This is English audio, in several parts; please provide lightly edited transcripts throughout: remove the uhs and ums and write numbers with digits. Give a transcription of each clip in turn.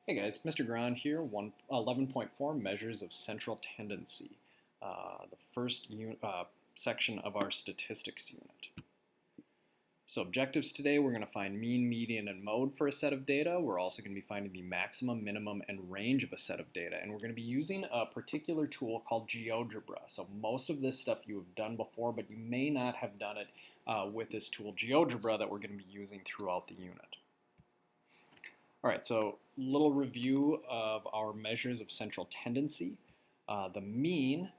Hey guys, Mr. Grand here, 11.4 Measures of Central Tendency, the first section of our statistics unit. So objectives today, we're going to find mean, median, and mode for a set of data. We're also going to be finding the maximum, minimum, and range of a set of data. And we're going to be using a particular tool called GeoGebra. So most of this stuff you have done before, but you may not have done it with this tool GeoGebra that we're going to be using throughout the unit. All right, so little review of our measures of central tendency. The mean,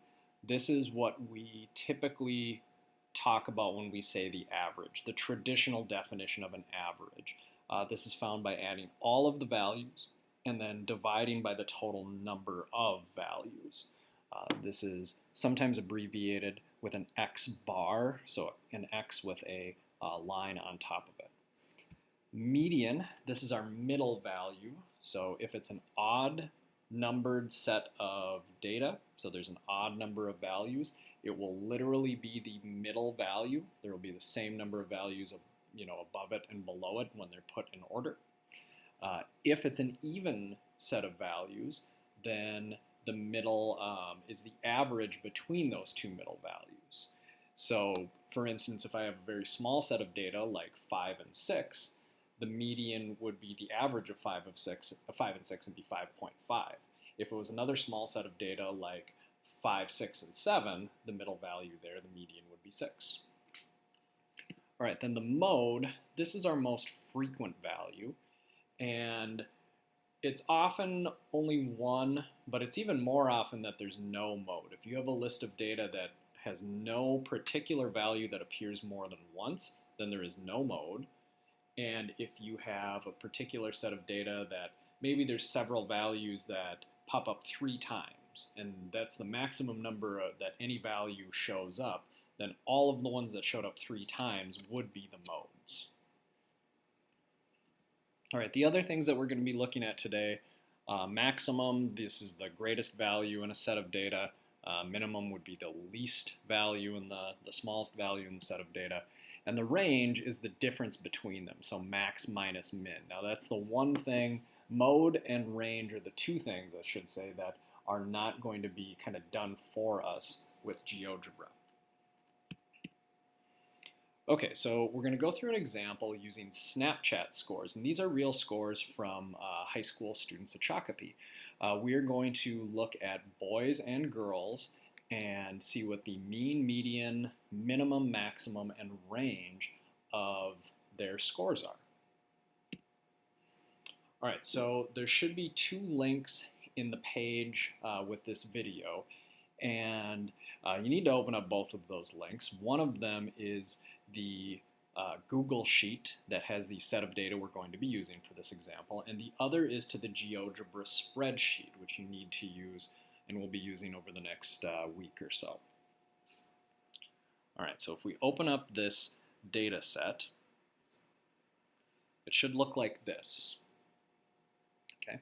this is what we typically talk about when we say the average, the traditional definition of an average. This is found by adding all of the values and then dividing by the total number of values. This is sometimes abbreviated with an X bar, so an X with a line on top of it. Median, this is our middle value. So if it's an odd numbered set of data, so there's an odd number of values, it will literally be the middle value. There will be the same number of values above it and below it when they're put in order. If it's an even set of values, then the middle is the average between those two middle values. So for instance, if I have a very small set of data like 5 and 6, the median would be the average of 5 and 6 and be 5.5. If it was another small set of data like 5, 6, and 7, the middle value there, the median would be 6. All right, then the mode, this is our most frequent value, and it's often only one, but it's even more often that there's no mode. If you have a list of data that has no particular value that appears more than once, then there is no mode. And if you have a particular set of data that maybe there's several values that pop up 3 times, and that's the maximum number that any value shows up, then all of the ones that showed up 3 times would be the modes. All right, the other things that we're going to be looking at today, maximum, this is the greatest value in a set of data. Minimum would be the least value in the smallest value in the set of data. And the range is the difference between them, so max minus min. Now that's the one thing, mode and range are the two things, I should say, that are not going to be kind of done for us with GeoGebra. Okay, so we're going to go through an example using Snapchat scores, and these are real scores from high school students at Shakopee. We are going to look at boys and girls and see what the mean, median, minimum, maximum, and range of their scores are. All right, so there should be 2 links in the page with this video, and you need to open up both of those links. One of them is the Google Sheet that has the set of data we're going to be using for this example, and the other is to the GeoGebra spreadsheet, which you need to use and we'll be using over the next week or so. All right, so if we open up this data set, it should look like this. Okay,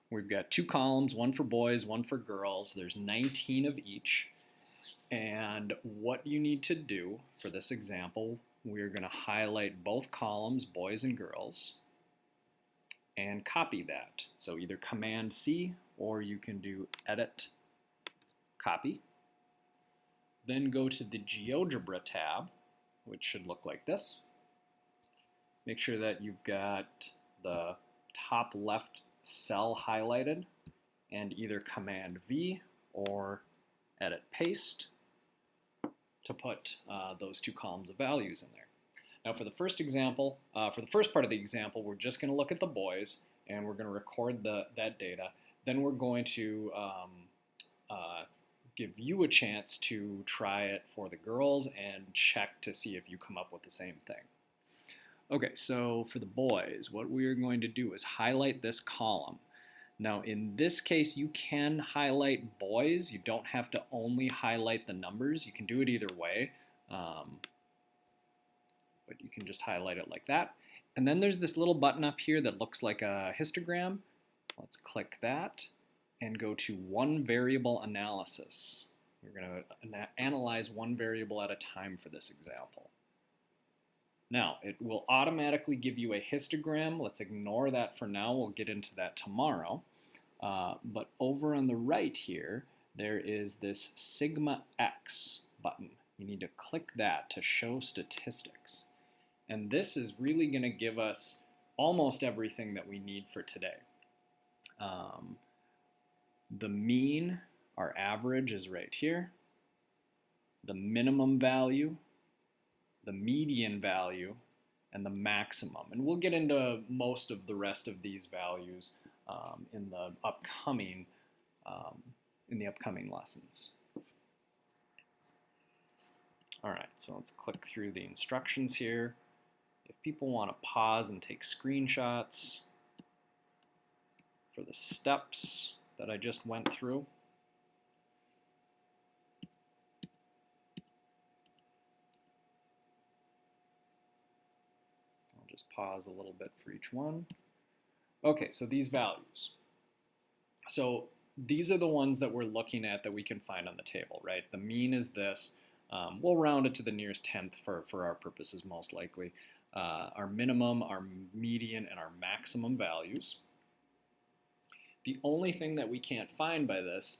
we've got 2 columns, one for boys, one for girls. There's 19 of each. And what you need to do for this example, we're going to highlight both columns, boys and girls, and copy that. So either Command C or you can do Edit, Copy. Then go to the GeoGebra tab, which should look like this. Make sure that you've got the top left cell highlighted and either Command V or Edit Paste to put those 2 columns of values in there. Now for the first example, for the first part of the example, we're just going to look at the boys and we're going to record that data. Then we're going to give you a chance to try it for the girls and check to see if you come up with the same thing. Okay, so for the boys, what we're going to do is highlight this column. Now in this case, you can highlight boys. You don't have to only highlight the numbers. You can do it either way, but you can just highlight it like that. And then there's this little button up here that looks like a histogram. Let's click that and go to one variable analysis. We're going to analyze one variable at a time for this example. Now, it will automatically give you a histogram. Let's ignore that for now. We'll get into that tomorrow. But over on the right here, there is this sigma x button. You need to click that to show statistics. And this is really going to give us almost everything that we need for today. The mean, our average, is right here. The minimum value, the median value, and the maximum. And we'll get into most of the rest of these values in the upcoming lessons. All right, so let's click through the instructions here. If people want to pause and take screenshots for the steps that I just went through, I'll just pause a little bit for each one. Okay, so these values. So these are the ones that we're looking at that we can find on the table, right? The mean is this. We'll round it to the nearest tenth for our purposes, most likely. Our minimum, our median, and our maximum values. The only thing that we can't find by this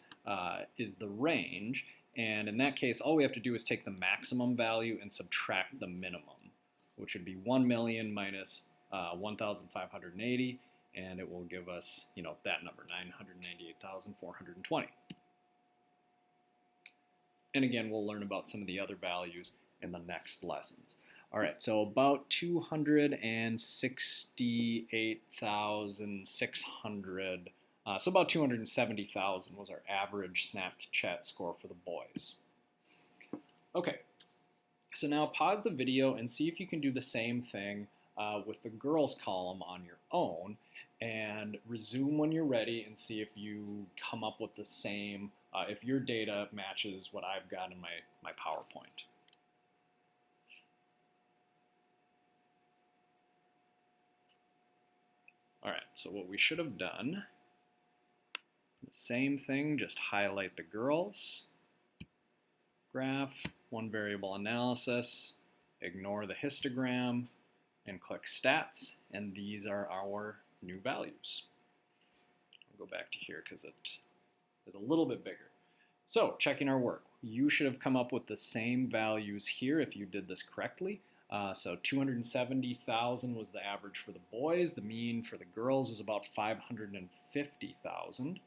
is the range, and in that case, all we have to do is take the maximum value and subtract the minimum, which would be 1 million minus 1,580, and it will give us, that number, 998,420. And again, we'll learn about some of the other values in the next lessons. All right, so about 268,600, so about 270,000 was our average Snapchat score for the boys. Okay, so now pause the video and see if you can do the same thing with the girls column on your own, and resume when you're ready and see if you come up with the same, if your data matches what I've got in my PowerPoint. All right, so what we should have done, the same thing, just highlight the girls, graph, one variable analysis, ignore the histogram, and click stats, and these are our new values. I'll go back to here because it is a little bit bigger. So, checking our work. You should have come up with the same values here if you did this correctly. So 270,000 was the average for the boys. The mean for the girls is about 550,000.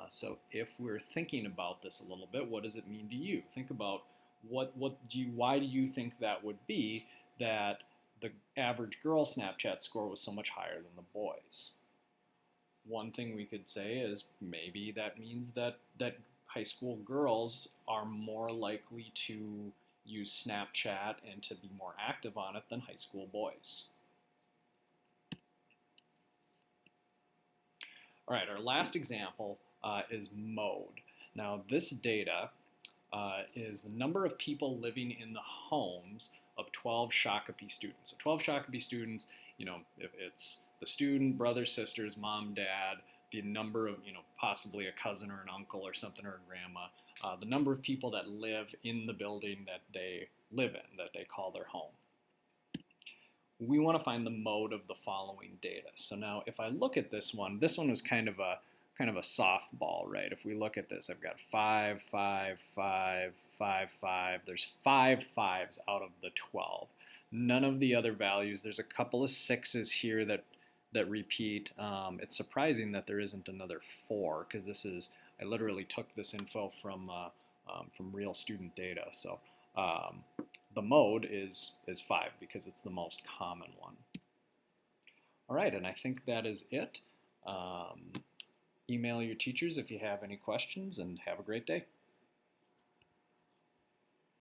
So if we're thinking about this a little bit, what does it mean to you? Think about why do you think that would be that the average girl Snapchat score was so much higher than the boys? One thing we could say is maybe that means that high school girls are more likely to use Snapchat and to be more active on it than high school boys. All right, our last example is mode. Now this data is the number of people living in the homes of 12 Shakopee students. So 12 Shakopee students, if it's the student, brothers, sisters, mom, dad, the number of, possibly a cousin or an uncle or something, or a grandma, the number of people that live in the building that they live in, that they call their home. We want to find the mode of the following data. So now if I look at this one was kind of a softball, right? If we look at this, I've got 5, 5, 5, 5, 5. There's 5 5s out of the 12. None of the other values. There's a couple of 6s here that repeat. It's surprising that there isn't another 4, because I literally took this info from real student data. So the mode is 5 because it's the most common one. All right, and I think that is it. Email your teachers if you have any questions, and have a great day.